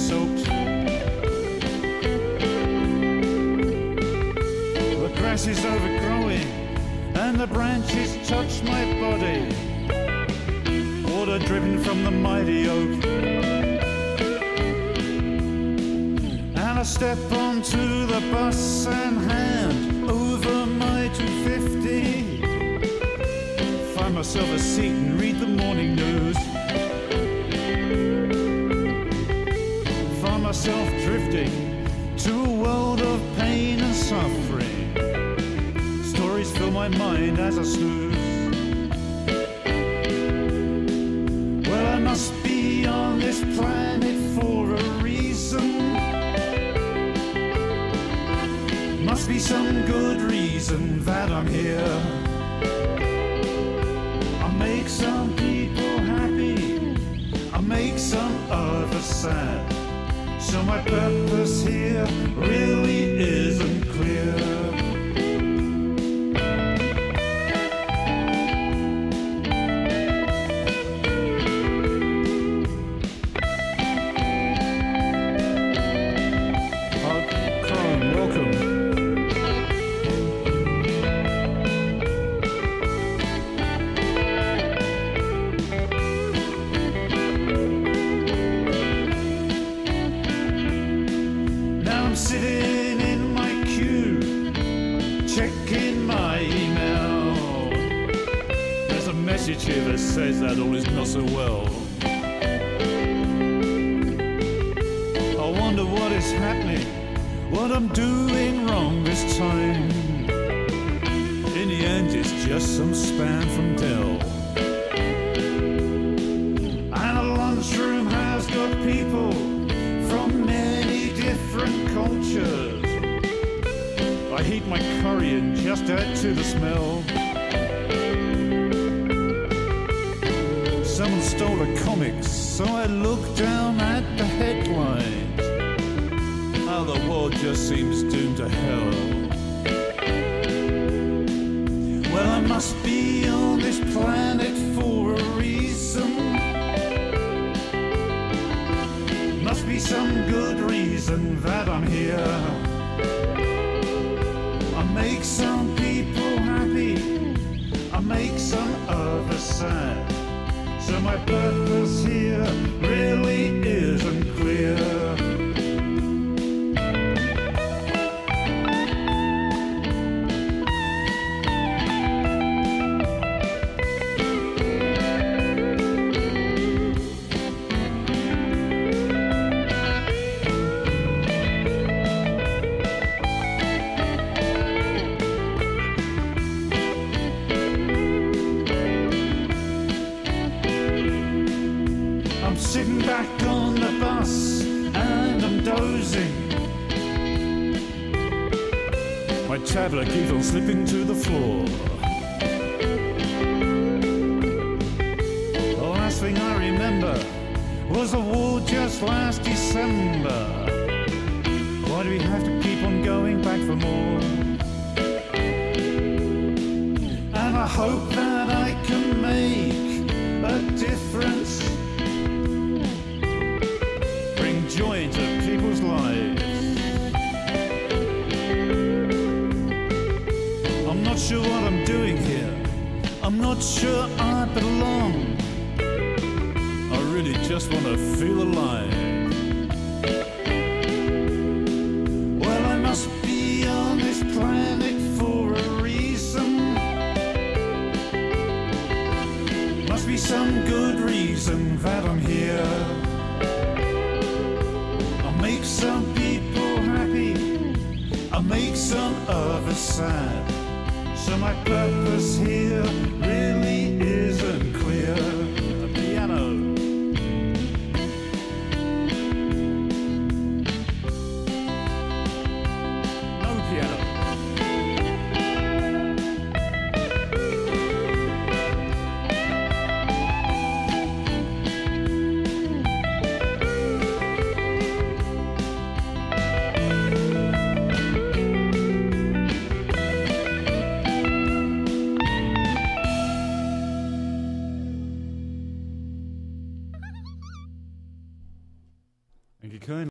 soaked. The grass is overgrowing and the branches touch my body. Water dripping from the mighty oak. And I step onto the bus and hand over my 250. Find myself a seat and read the morning news. Find myself drifting to a world of pain and suffering. Stories fill my mind as I snooze. Well, I must be on this planet for a reason. Must be some good reason that I'm here. I make some people happy, I make some others sad. So my purpose here really isn't clear. Sitting in my queue, checking my email. There's a message here that says that all is not so well. I wonder what is happening, what I'm doing wrong this time. In the end, it's just some spam from Dell. And a lunchroom has got people from many different cultures. I heat my curry and just add to the smell. Someone stole a comic, so I look down at the headlines. How the world just seems doomed to hell. Well, I must be on this planet for a reason. Must be some good reason that I'm here. I make some people happy, I make some others sad. So my purpose here really isn't clear. I'm sitting back on the bus and I'm dozing. My tablet keeps on slipping to the floor. The last thing I remember was a war just last December. Why do we have to keep on going back for more? And I hope that I can make a difference, joy into people's lives. I'm not sure what I'm doing here, I'm not sure I belong. I really just want to feel alive. Well, I must be on this planet for a reason. Must be some good reason that I'm here. Make some people happy, I make some others sad. So my purpose here really isn't clear. The piano. No piano. Kern